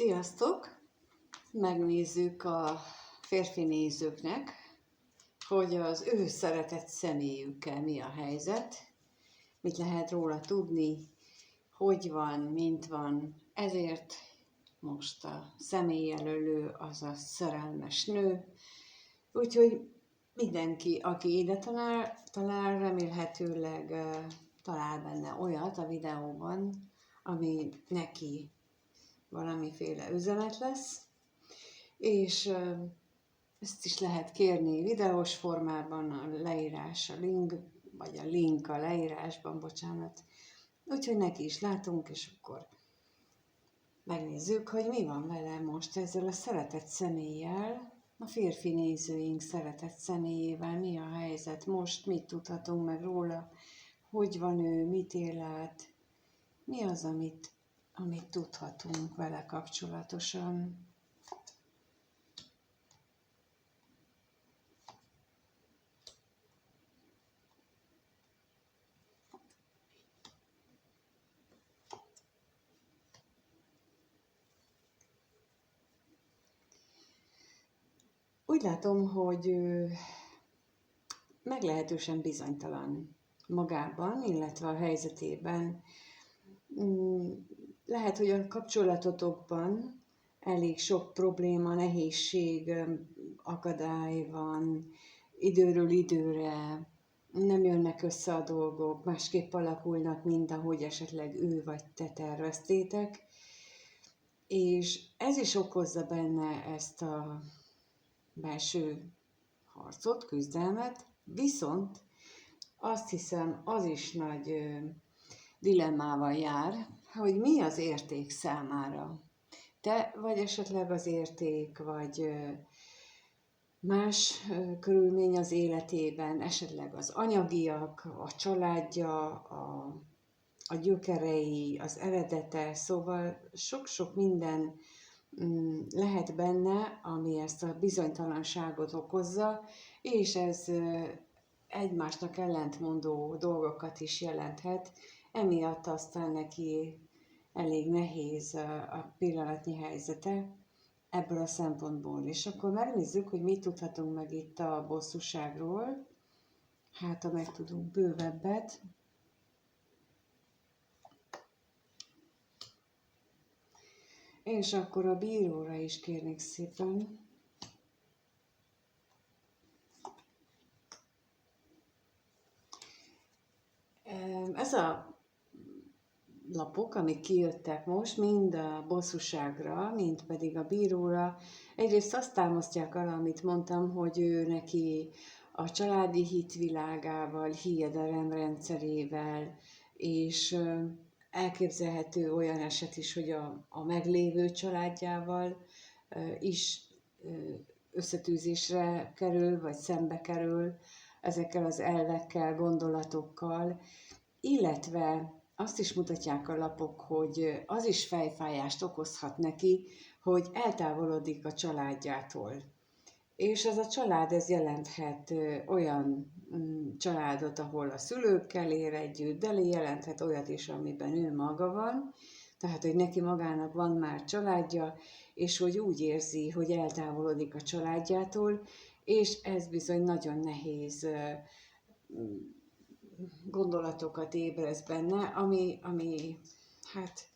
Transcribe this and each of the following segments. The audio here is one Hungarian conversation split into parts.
Sziasztok! Megnézzük a férfi nézőknek, hogy az ő szeretett személyükkel mi a helyzet, mit lehet róla tudni, hogy van, mint van. Ezért most a személyjelölő az a szerelmes nő. Úgyhogy mindenki, aki ide talál remélhetőleg talál benne olyat a videóban, ami neki valamiféle üzenet lesz, és ezt is lehet kérni videós formában, a leírás, a link, vagy a link a leírásban, bocsánat. Úgyhogy neki is látunk, és akkor megnézzük, hogy mi van vele most ezzel a szeretett személlyel, a férfi nézőink szeretett személyével, mi a helyzet most, mit tudhatunk meg róla, hogy van ő, mit él át, mi az, amit tudhatunk vele kapcsolatosan. Úgy látom, hogy meglehetősen bizonytalan magában, illetve a helyzetében. Lehet, hogy a kapcsolatotokban elég sok probléma, nehézség, akadály van, időről időre nem jönnek össze a dolgok, másképp alakulnak, mint ahogy esetleg ő vagy te terveztétek, és ez is okozza benne ezt a belső harcot, küzdelmet, viszont azt hiszem, az is nagy dilemmával jár, hogy mi az érték számára. Te vagy esetleg az érték, vagy más körülmény az életében, esetleg az anyagiak, a családja, a gyökerei, az eredete, szóval sok-sok minden lehet benne, ami ezt a bizonytalanságot okozza, és ez egymásnak ellentmondó dolgokat is jelenthet, emiatt aztán neki elég nehéz a pillanatnyi helyzete ebből a szempontból. És akkor megnézzük, hogy mit tudhatunk meg itt a bosszúságról, hát ha meg tudunk bővebbet. És akkor a bíróra is kérnék szépen. Ez a lapok, amik kijöttek most, mind a bosszúságra, mind pedig a bíróra, egyrészt azt támasztják alá, amit mondtam, hogy ő neki a családi hitvilágával, hiedelemrendszerével, és elképzelhető olyan eset is, hogy a meglévő családjával is összetűzésre kerül, vagy szembe kerül ezekkel az elvekkel, gondolatokkal, illetve azt is mutatják a lapok, hogy az is fejfájást okozhat neki, hogy eltávolodik a családjától. És ez a család, ez jelenthet olyan családot, ahol a szülőkkel él együtt, de jelenthet olyat is, amiben ő maga van, tehát, hogy neki magának van már családja, és hogy úgy érzi, hogy eltávolodik a családjától, és ez bizony nagyon nehéz gondolatokat ébreszt benne, ami hát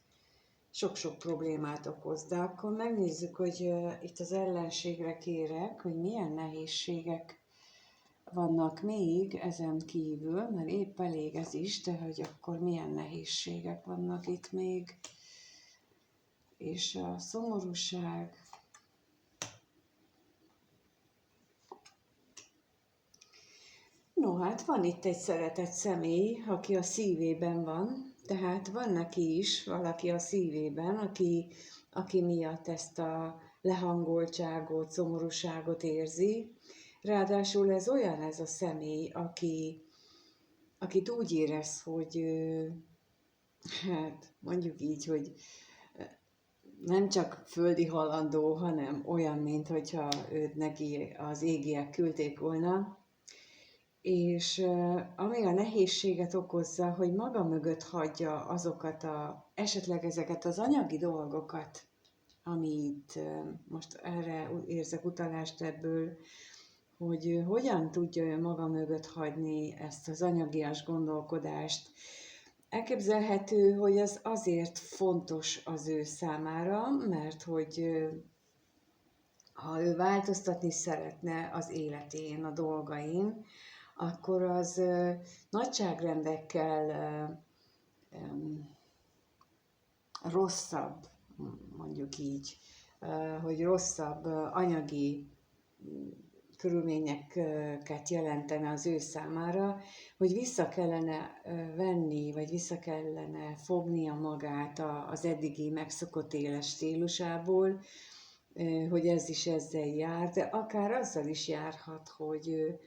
sok-sok problémát okoz. De akkor megnézzük, hogy itt az ellenségre kérek, hogy milyen nehézségek vannak még ezen kívül, mert épp elég ez is, de hogy akkor milyen nehézségek vannak itt még. És a szomorúság. No, hát van itt egy szeretett személy, aki a szívében van, tehát van neki is valaki a szívében, aki miatt ezt a lehangoltságot, szomorúságot érzi. Ráadásul ez olyan ez a személy, akit úgy érez, hogy hát mondjuk így, hogy nem csak földi halandó, hanem olyan, mint hogyha őt neki az égiek küldték volna. És ami a nehézséget okozza, hogy maga mögött hagyja azokat esetleg ezeket az anyagi dolgokat, amit most erre érzek utalást ebből, hogy hogyan tudja ő maga mögött hagyni ezt az anyagias gondolkodást. Elképzelhető, hogy ez azért fontos az ő számára, mert hogy ha ő változtatni szeretne az életén, a dolgain, akkor az nagyságrendekkel rosszabb, mondjuk így, hogy rosszabb anyagi körülményeket jelentene az ő számára, hogy vissza kellene venni, vagy vissza kellene fognia magát az eddigi megszokott éles stílusából, hogy ez is ezzel jár, de akár azzal is járhat, hogy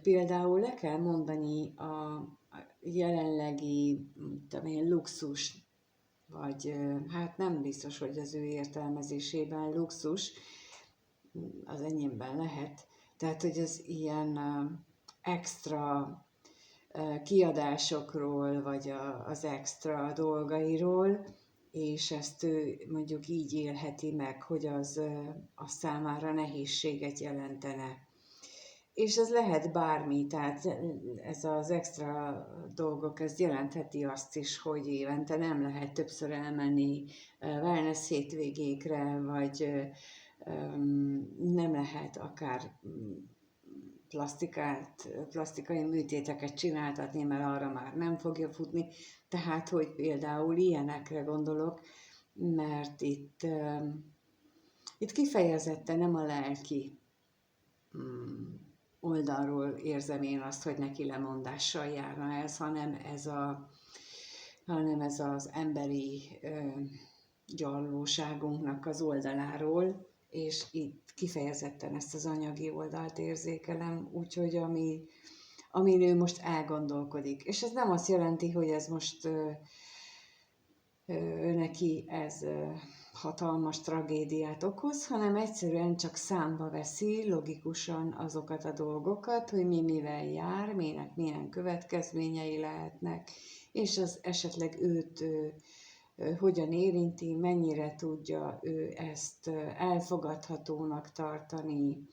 például le kell mondani a jelenlegi luxus, vagy hát nem biztos, hogy az ő értelmezésében luxus, az enyémben lehet, tehát hogy az ilyen extra kiadásokról, vagy az extra dolgairól, és ezt ő mondjuk így élheti meg, hogy az a számára nehézséget jelentene. És ez lehet bármi, tehát ez az extra dolgok, ez jelentheti azt is, hogy évente nem lehet többször elmenni wellness hétvégékre, vagy nem lehet akár plastikai műtéteket csináltatni, mert arra már nem fogja futni. Tehát, hogy például ilyenekre gondolok, mert itt kifejezetten nem a lelki oldalról érzem én azt, hogy neki lemondással járna ez, hanem ez az emberi gyarlóságunknak az oldaláról, és itt kifejezetten ezt az anyagi oldalt érzékelem, úgyhogy amin ő most elgondolkodik. És ez nem azt jelenti, hogy ez most neki ez hatalmas tragédiát okoz, hanem egyszerűen csak számba veszi logikusan azokat a dolgokat, hogy mi mivel jár, minek milyen következményei lehetnek, és az esetleg őt hogyan érinti, mennyire tudja ő ezt elfogadhatónak tartani,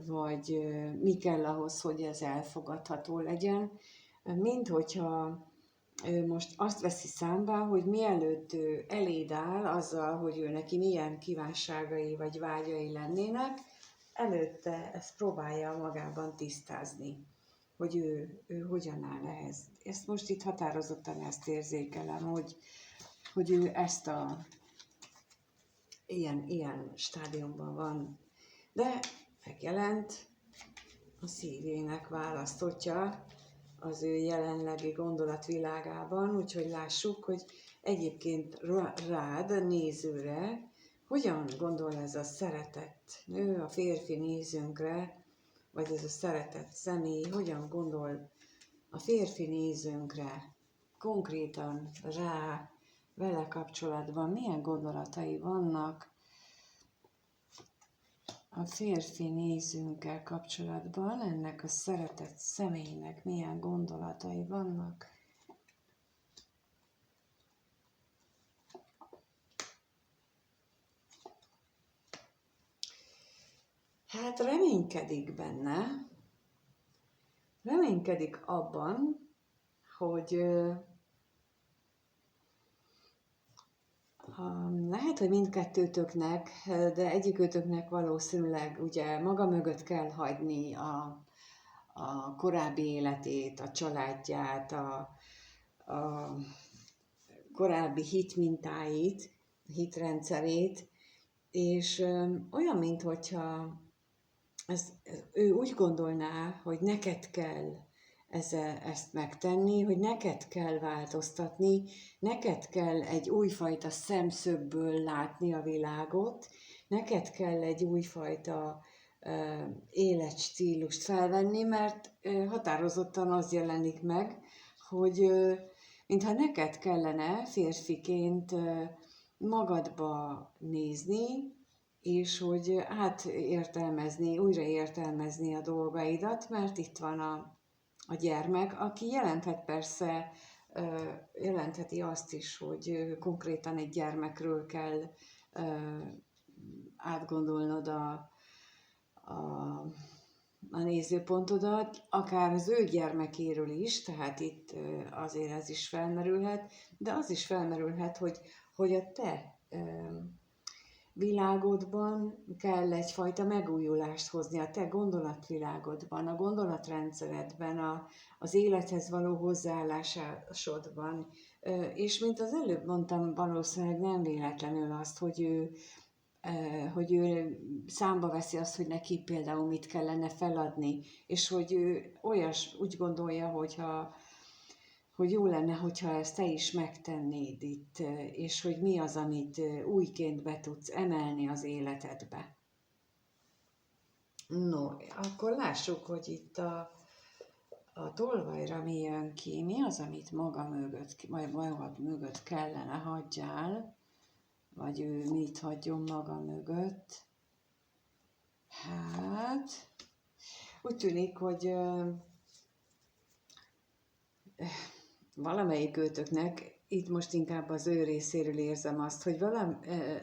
vagy mi kell ahhoz, hogy ez elfogadható legyen, mint hogyha ő most azt veszi számba, hogy mielőtt ő eléd áll azzal, hogy ő neki milyen kívánságai vagy vágyai lennének, előtte ezt próbálja magában tisztázni, hogy ő hogyan áll ehhez. Ezt most itt határozottan ezt érzékelem, hogy ő ezt ilyen stádiumban van. De megjelent a szívének választotja az ő jelenlegi gondolatvilágában, úgyhogy lássuk, hogy egyébként rád, a nézőre, hogyan gondol ez a szeretett nő, a férfi nézőnkre, vagy ez a szeretett személy, hogyan gondol a férfi nézőnkre, konkrétan rá, vele kapcsolatban, milyen gondolatai vannak a férfi nézőnkkel kapcsolatban, ennek a szeretett személynek milyen gondolatai vannak. Hát reménykedik benne, reménykedik abban, hogy lehet, hogy mindkettőtöknek, de egyikőtöknek valószínűleg ugye maga mögött kell hagyni a korábbi életét, a családját, a korábbi hitmintáit, hitrendszerét, és olyan, minthogyha ő úgy gondolná, hogy neked kell ezt megtenni, hogy neked kell változtatni, neked kell egy újfajta szemszögből látni a világot, neked kell egy újfajta életstílust felvenni, mert határozottan az jelenik meg, hogy mintha neked kellene férfiként magadba nézni, és hogy újra értelmezni a dolgaidat, mert itt van a gyermek, aki jelenthet persze jelentheti azt is, hogy konkrétan egy gyermekről kell átgondolnod a nézőpontodat, akár az ő gyermekéről is, tehát itt azért ez is felmerülhet, de az is felmerülhet, hogy a te világodban kell egyfajta megújulást hozni, a te gondolatvilágodban, a gondolatrendszeredben, az élethez való hozzáállásodban. És mint az előbb mondtam, valószínűleg nem véletlenül azt, hogy ő számba veszi azt, hogy neki például mit kellene feladni, és hogy ő úgy gondolja, hogy jó lenne, hogyha ezt te is megtennéd itt, és hogy mi az, amit újként be tudsz emelni az életedbe. No, akkor lássuk, hogy itt a tolvajra mi jön ki, mi az, amit magad mögött kellene hagyjál, vagy ő mit hagyjon maga mögött. Hát, úgy tűnik, hogy valamelyik őtöknek, itt most inkább az ő részéről érzem azt, hogy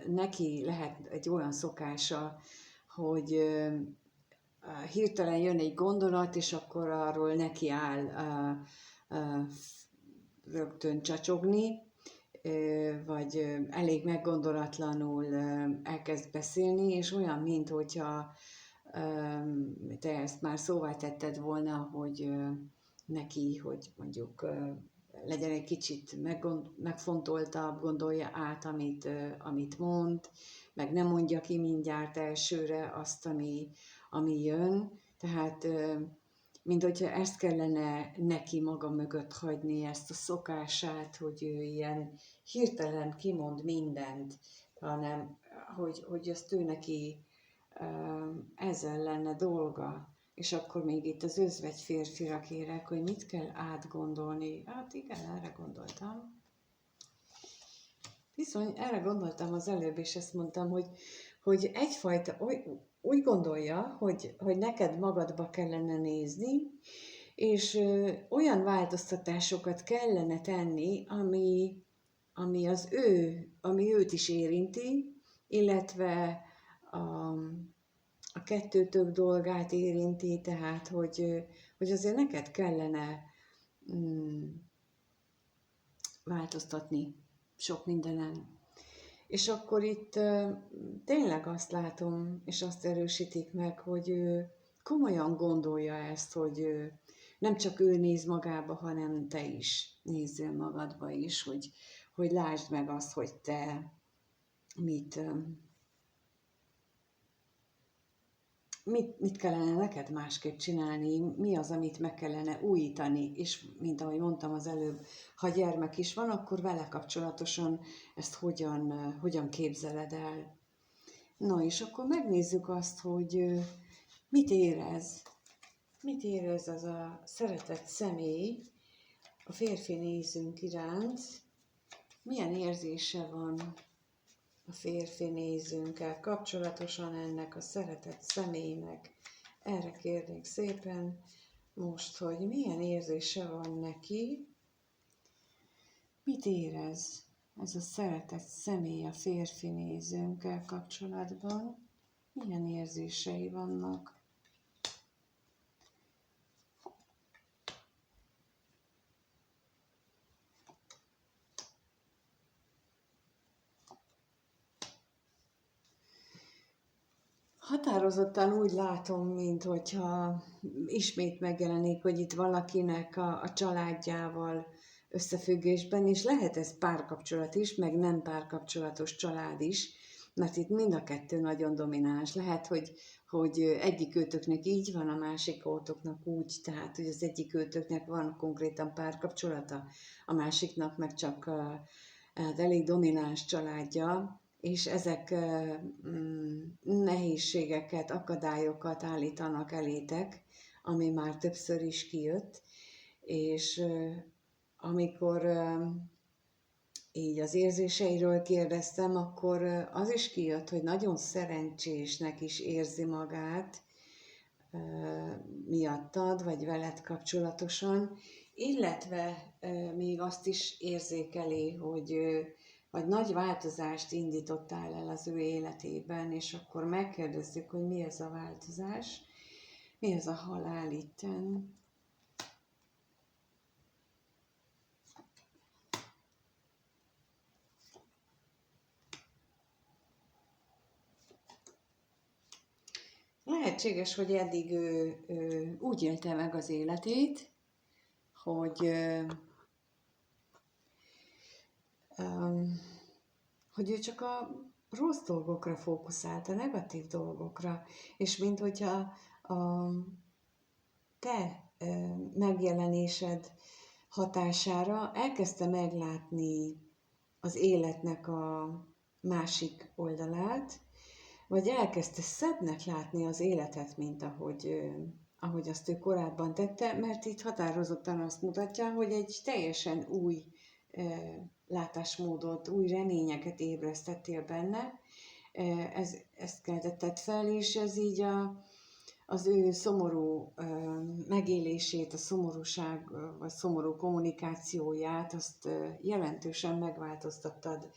neki lehet egy olyan szokása, hogy hirtelen jön egy gondolat, és akkor arról neki áll rögtön csacsogni, vagy elég meggondolatlanul elkezd beszélni, és olyan, minthogyha te ezt már szóvá tetted volna, hogy neki, hogy mondjuk legyen egy kicsit megfontoltabb, gondolja át, amit mond, meg nem mondja ki mindjárt elsőre azt, ami jön. Tehát, mint hogyha ezt kellene neki maga mögött hagyni, ezt a szokását, hogy ő ilyen hirtelen kimond mindent, hanem hogy azt ő neki ezzel lenne dolga. És akkor még itt az özvegy férfira kérek, hogy mit kell átgondolni. Hát igen, erre gondoltam. Bizony, erre gondoltam az előbb, és ezt mondtam, hogy egyfajta, úgy gondolja, hogy neked magadba kellene nézni, és olyan változtatásokat kellene tenni, ami őt is érinti, illetve a kettőtök dolgát érinti, tehát, hogy azért neked kellene változtatni sok mindenen. És akkor itt tényleg azt látom, és azt erősítik meg, hogy ő komolyan gondolja ezt, hogy nem csak ő néz magába, hanem te is nézzél magadba is, hogy lásd meg azt, hogy te mit kellene neked másképp csinálni, mi az, amit meg kellene újítani, és mint ahogy mondtam az előbb, ha gyermek is van, akkor vele kapcsolatosan ezt hogyan képzeled el. No, és akkor megnézzük azt, hogy mit érez az a szeretett személy a férfi nézőnk iránt, milyen érzése van a férfi nézőnkkel kapcsolatosan ennek a szeretett személynek. Erre kérnék szépen most, hogy milyen érzése van neki, mit érez ez a szeretett személy a férfi nézőnkkel kapcsolatban, milyen érzései vannak. Határozottan úgy látom, minthogyha ismét megjelenik, hogy itt valakinek a családjával összefüggésben, és lehet ez párkapcsolat is, meg nem párkapcsolatos család is, mert itt mind a kettő nagyon domináns. Lehet, hogy egyik őtöknek így van, a másik ótoknak úgy, tehát hogy az egyik őtöknek van konkrétan párkapcsolata, a másiknak meg csak elég domináns családja, és ezek nehézségeket, akadályokat állítanak elétek, ami már többször is kijött, és amikor így az érzéseiről kérdeztem, akkor az is kijött, hogy nagyon szerencsésnek is érzi magát miattad, vagy veled kapcsolatosan, illetve még azt is érzékeli, hogy vagy nagy változást indítottál el az ő életében, és akkor megkérdezzük, hogy mi ez a változás, mi ez a halál itten. Lehetséges, hogy eddig ő úgy élte meg az életét, hogy ő csak a rossz dolgokra fókuszált, a negatív dolgokra, és mint hogyha a te megjelenésed hatására elkezdte meglátni az életnek a másik oldalát, vagy elkezdte szebbnek látni az életet, mint ahogy azt ő korábban tette, mert itt határozottan azt mutatja, hogy egy teljesen új látásmódot, új reményeket ébresztettél benne, ezt keltetted fel, és ez így az ő szomorú megélését, a szomorúság vagy szomorú kommunikációját, azt jelentősen megváltoztattad.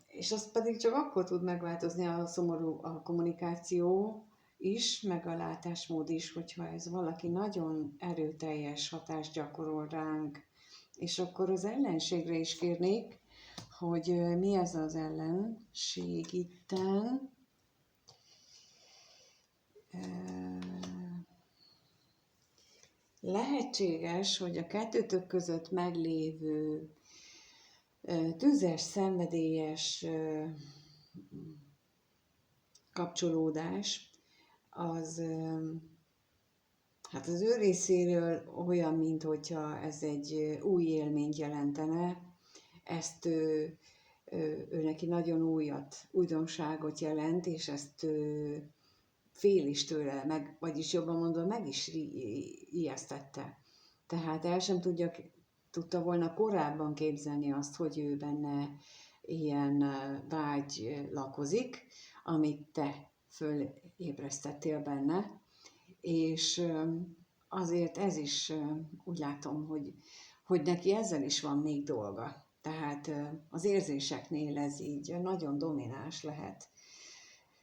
És az pedig csak akkor tud megváltozni a kommunikáció is, meg a látásmód is, hogyha ez valaki nagyon erőteljes hatást gyakorol ránk. És akkor az ellenségre is kérnék, hogy mi ez az ellenség itten. Lehetséges, hogy a kettőtök között meglévő tüzes, szenvedélyes kapcsolódás, az hát az ő részéről olyan, mintha ez egy új élményt jelentene, ezt ő neki nagyon újdonságot jelent, és ezt fél is tőle, vagyis jobban mondva meg is ijesztette. Tehát el sem tudta volna korábban képzelni azt, hogy ő benne ilyen vágy lakozik, amit te fölébresztettél benne, és azért ez is úgy látom, hogy neki ezzel is van még dolga. Tehát az érzéseknél ez így nagyon domináns lehet.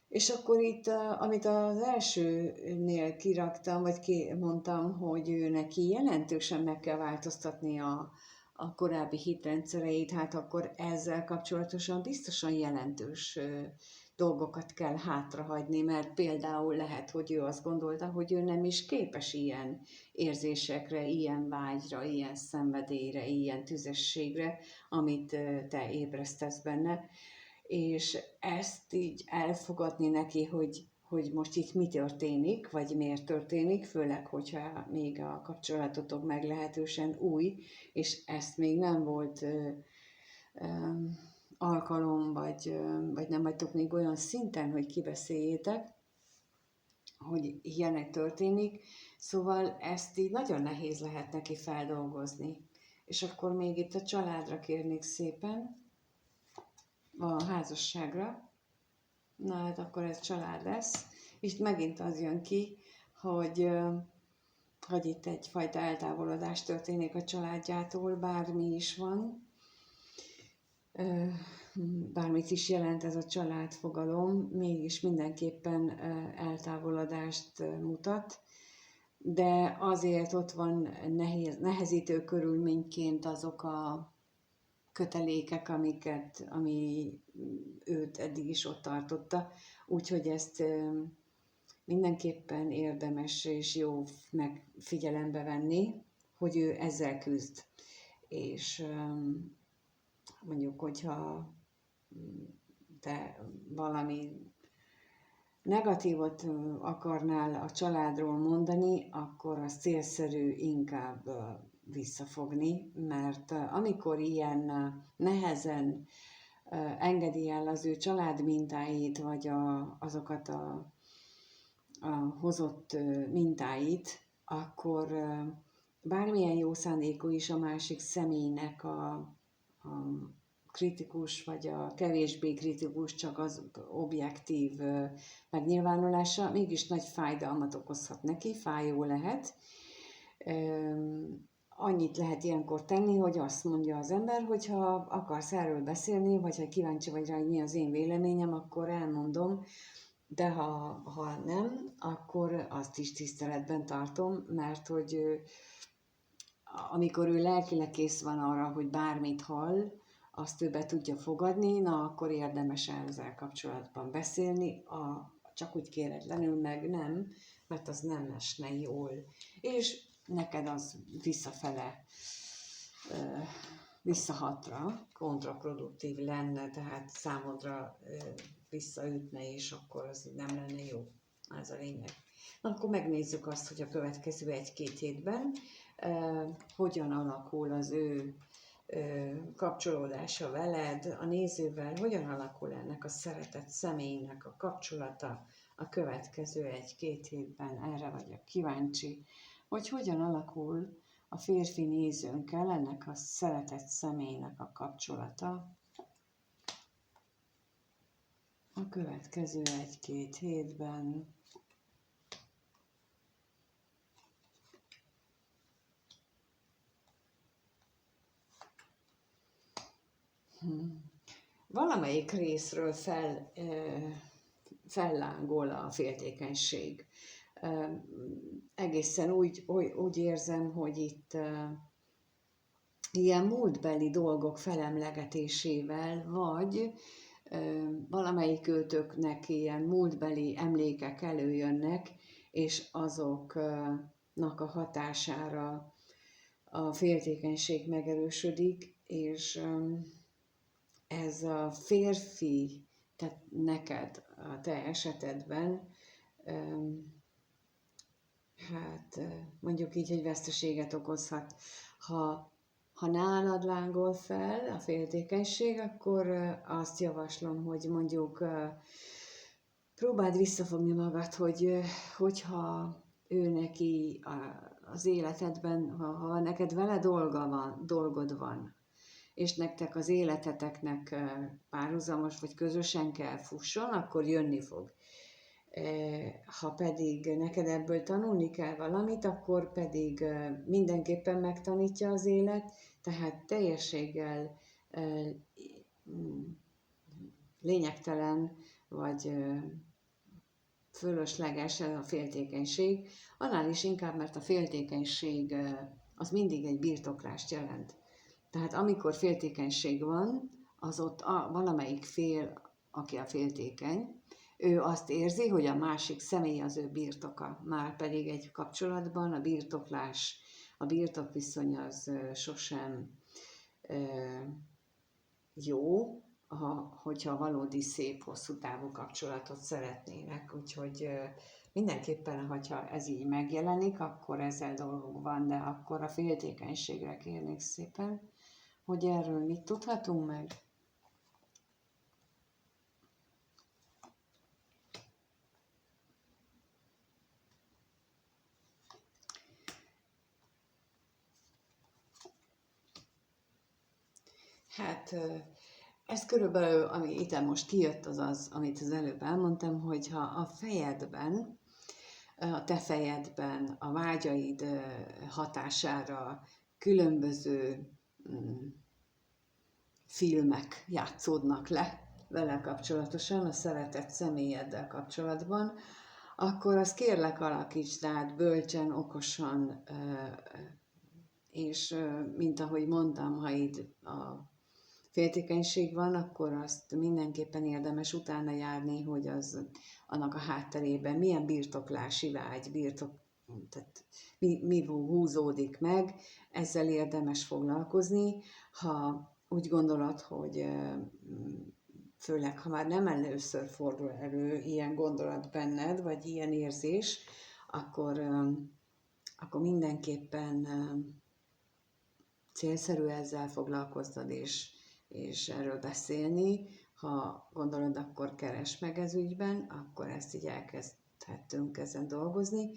És akkor itt, amit az elsőnél kiraktam, vagy mondtam, hogy ő neki jelentősen meg kell változtatni a korábbi hitrendszereit, hát akkor ezzel kapcsolatosan biztosan jelentős dolgokat kell hátrahagyni, mert például lehet, hogy ő azt gondolta, hogy ő nem is képes ilyen érzésekre, ilyen vágyra, ilyen szenvedélyre, ilyen tüzességre, amit te ébresztesz benne, és ezt így elfogadni neki, hogy most itt mi történik, vagy miért történik, főleg, hogyha még a kapcsolatotok meglehetősen új, és ezt még nem volt alkalom, vagy nem vagytok még olyan szinten, hogy kibeszéljétek, hogy ilyenek történik, szóval ezt így nagyon nehéz lehet neki feldolgozni. És akkor még itt a családra kérnék szépen, a házasságra. Na hát akkor ez család lesz. Itt megint az jön ki, hogy itt egyfajta eltávolodás történik a családjától, bármi is van. Bármit is jelent ez a családfogalom, mégis mindenképpen eltávolodást mutat. De azért ott van nehezítő körülményként azok a kötelékek, ami őt eddig is ott tartotta. Úgyhogy ezt mindenképpen érdemes és jó meg figyelembe venni, hogy ő ezzel küzd. És mondjuk, hogyha te valami negatívot akarnál a családról mondani, akkor az célszerű inkább visszafogni, mert amikor ilyen nehezen engedi el az ő család mintáit, vagy azokat a hozott mintáit, akkor bármilyen jó szándékú is a másik személynek a kritikus, vagy a kevésbé kritikus, csak az objektív megnyilvánulása, mégis nagy fájdalmat okozhat neki, fájó lehet. annyit lehet ilyenkor tenni, hogy azt mondja az ember, hogy ha akarsz erről beszélni, vagy ha kíváncsi vagy rá, hogy mi az én véleményem, akkor elmondom, de ha nem, akkor azt is tiszteletben tartom, mert hogy amikor ő lelkileg kész van arra, hogy bármit hall, azt ő be tudja fogadni, na akkor érdemes ezzel kapcsolatban beszélni, csak úgy kéretlenül meg nem, mert az nem esne jól. És neked az visszafele, visszahatra, kontraproduktív lenne, tehát számodra visszaütne, és akkor az nem lenne jó. Ez a lényeg. Na, akkor megnézzük azt, hogy a következő 1-2 hétben hogyan alakul az ő kapcsolódása veled, a nézővel, hogyan alakul ennek a szeretett személynek a kapcsolata a következő 1-2 hétben. Erre vagyok kíváncsi, hogy hogyan alakul a férfi nézőnkkel ennek a szeretett személynek a kapcsolata a következő 1-2 hétben. Valamelyik részről fellángol a féltékenység. Egészen úgy érzem, hogy itt ilyen múltbeli dolgok felemlegetésével, vagy valamelyik őtöknek ilyen múltbeli emlékek előjönnek, és azoknak a hatására a féltékenység megerősödik, és ez a férfi, tehát neked, a te esetedben, hát mondjuk így, hogy veszteséget okozhat. Ha nálad lángol fel a féltékenység, akkor azt javaslom, hogy mondjuk próbáld visszafogni magad, hogyha ő neki az életedben, ha neked vele dolgod van, és nektek az életeteknek párhuzamos vagy közösen kell fusson, akkor jönni fog. Ha pedig neked ebből tanulni kell valamit, akkor pedig mindenképpen megtanítja az élet, tehát teljességgel lényegtelen vagy fölösleges a féltékenység, annál is inkább, mert a féltékenység az mindig egy birtoklást jelent. Tehát amikor féltékenység van, az ott valamelyik fél, aki a féltékeny, ő azt érzi, hogy a másik személy az ő birtoka. Már pedig egy kapcsolatban a birtoklás, a birtokviszony az sosem jó, hogyha valódi szép, hosszú távú kapcsolatot szeretnének. Úgyhogy mindenképpen, hogyha ez így megjelenik, akkor ezzel dolgok van, de akkor a féltékenységre kérnék szépen, hogy erről mit tudhatunk meg. Hát ez körülbelül, ami itt most kijött, az, amit az előbb elmondtam, hogyha a fejedben, a te fejedben, a vágyaid hatására különböző filmek játszódnak le vele kapcsolatosan, a szeretett személyeddel kapcsolatban, akkor azt kérlek alakítsd át bölcsen, okosan, és mint ahogy mondtam, ha itt a féltékenység van, akkor azt mindenképpen érdemes utána járni, hogy annak a hátterében milyen birtoklási vágy, tehát mi húzódik meg, ezzel érdemes foglalkozni. Ha úgy gondolod, hogy főleg, ha már nem először fordul elő ilyen gondolat benned, vagy ilyen érzés, akkor mindenképpen célszerű ezzel foglalkoznod, és erről beszélni. Ha gondolod, akkor keresd meg ez ügyben, akkor ezt így elkezdhettünk ezen dolgozni.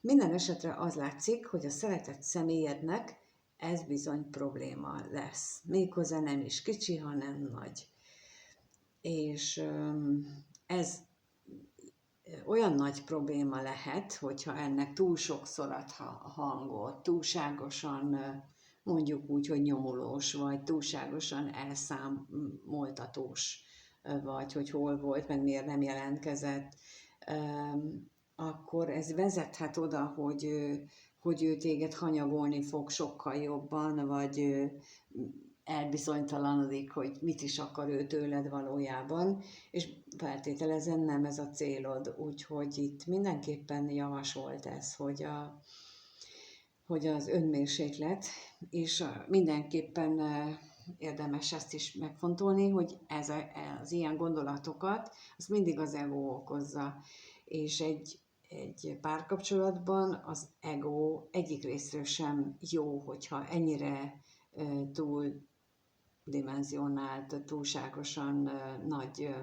Minden esetre az látszik, hogy a szeretett személyednek ez bizony probléma lesz. Méghozzá nem is kicsi, hanem nagy. És ez olyan nagy probléma lehet, hogyha ennek túl sokszor ad hangot, túlságosan mondjuk úgy, hogy nyomulós, vagy túlságosan elszámoltatós, vagy hogy hol volt, meg miért nem jelentkezett, akkor ez vezethet oda, hogy ő téged hanyagolni fog sokkal jobban, vagy elbizonytalanodik, hogy mit is akar ő tőled valójában, és feltételezem nem ez a célod, úgyhogy itt mindenképpen javasolt ez, hogy az önmérséklet, és mindenképpen érdemes ezt is megfontolni, hogy az ilyen gondolatokat, az mindig az ego okozza, és egy párkapcsolatban az ego egyik részről sem jó, hogyha ennyire túl dimenzionált, túlságosan nagy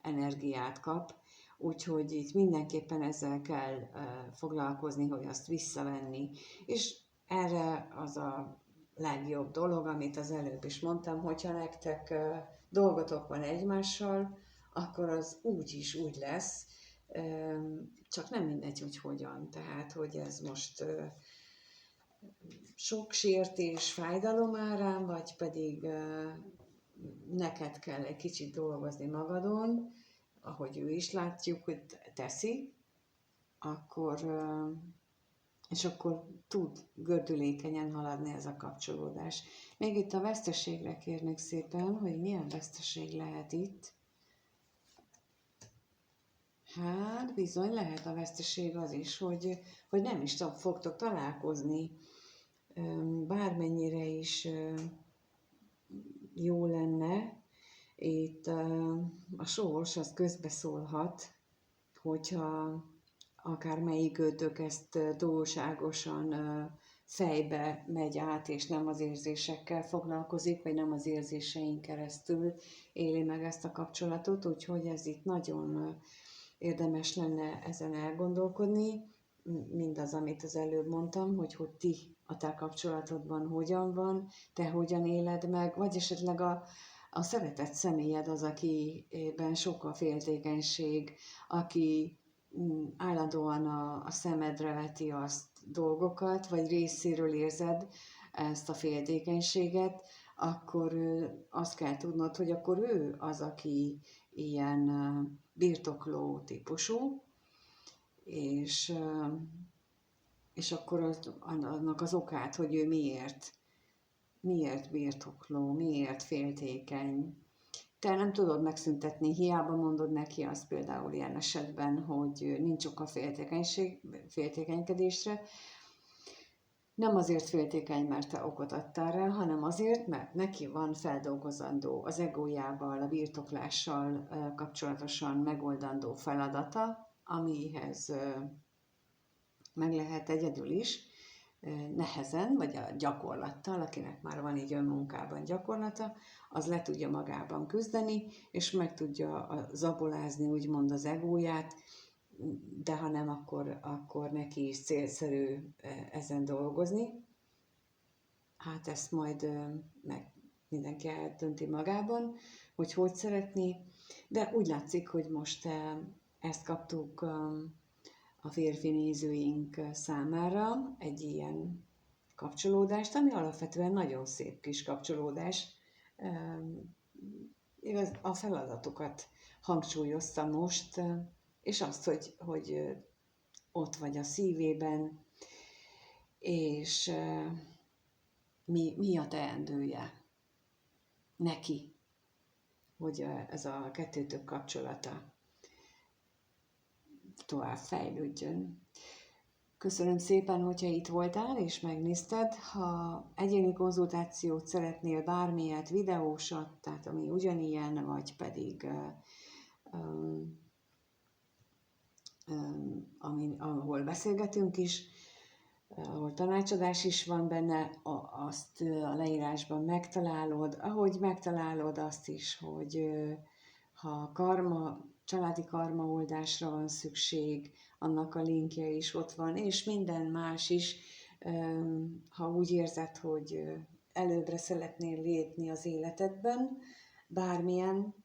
energiát kap, úgyhogy itt mindenképpen ezzel kell foglalkozni, hogy azt visszavenni. És erre az a legjobb dolog, amit az előbb is mondtam, hogyha nektek dolgotok van egymással, akkor az úgyis úgy lesz, csak nem mindegy, hogy hogyan. Tehát, hogy ez most sok sértés, fájdalom árán, vagy pedig neked kell egy kicsit dolgozni magadon, ahogy ő is látjuk, hogy teszi, és akkor tud gördülékenyen haladni ez a kapcsolódás. Még itt a veszteségre kérnék szépen, hogy milyen veszteség lehet itt. Hát bizony lehet a veszteség az is, hogy nem is fogtok találkozni, bármennyire is jó lenne. Itt a sors az közbeszólhat, hogyha akármelyikőtök ezt túlságosan fejbe megy át, és nem az érzésekkel foglalkozik, vagy nem az érzésein keresztül éli meg ezt a kapcsolatot, úgyhogy ez itt nagyon érdemes lenne ezen elgondolkodni, mindaz, amit az előbb mondtam, hogy a te kapcsolatodban hogyan van, te hogyan éled meg, vagy esetleg a szeretett személyed az, akiben sok a féltékenység, aki állandóan a szemedre veti azt dolgokat, vagy részéről érzed ezt a féltékenységet, akkor azt kell tudnod, hogy akkor ő az, aki ilyen birtokló típusú, és akkor annak az okát, hogy ő miért birtokló, miért féltékeny. Te nem tudod megszüntetni, hiába mondod neki azt például ilyen esetben, hogy nincs ok a féltékenykedésre. Nem azért féltékeny, mert te okot adtál rá, hanem azért, mert neki van feldolgozandó az egójával, a birtoklással kapcsolatosan megoldandó feladata, amihez meg lehet egyedül is, nehezen, vagy a gyakorlattal, akinek már van így önmunkában gyakorlata, az le tudja magában küzdeni, és meg tudja zabolázni úgymond az egóját, de ha nem, akkor neki is célszerű ezen dolgozni. Hát ezt majd meg mindenki eldönti magában, hogy szeretné, de úgy látszik, hogy most ezt kaptuk a férfi nézőink számára, egy ilyen kapcsolódást, ami alapvetően nagyon szép kis kapcsolódás. Igaz, a feladatokat hangsúlyozta most, és azt, hogy ott vagy a szívében, és mi a teendője neki, hogy ez a kettőtök kapcsolata tovább fejlődjön. Köszönöm szépen, hogyha itt voltál és megnézted. Ha egyéni konzultációt szeretnél, bármilyet, videósat, tehát ami ugyanilyen, vagy pedig ahol beszélgetünk is, ahol tanácsadás is van benne, azt a leírásban megtalálod, ahogy megtalálod azt is, hogy ha családi karmaoldásra van szükség, annak a linkje is ott van, és minden más is, ha úgy érzed, hogy előbbre szeretnél lépni az életedben, bármilyen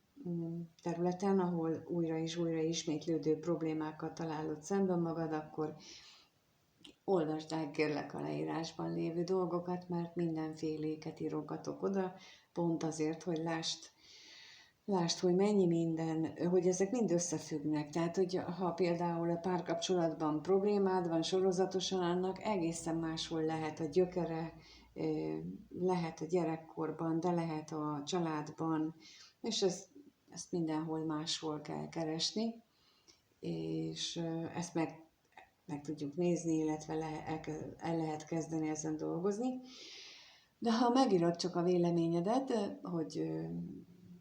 területen, ahol újra és újra ismétlődő problémákat találod szemben magad, akkor olvasd el kérlek a leírásban lévő dolgokat, mert mindenféléket írogatok oda, pont azért, hogy lásd, hogy mennyi minden, hogy ezek mind összefüggnek. Tehát, hogy ha például a párkapcsolatban problémád van sorozatosan, annak egészen máshol lehet a gyökere, lehet a gyerekkorban, de lehet a családban, és ezt mindenhol máshol kell keresni, és ezt meg tudjuk nézni, illetve el lehet kezdeni ezen dolgozni. De ha megírod csak a véleményedet, hogy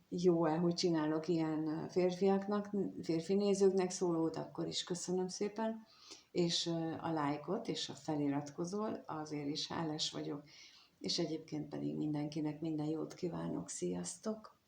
jó-e, hogy csinálok ilyen férfiaknak, férfi nézőknek szólót, akkor is köszönöm szépen, és a lájkot és a feliratkozol, azért is hálás vagyok, és egyébként pedig mindenkinek minden jót kívánok, sziasztok!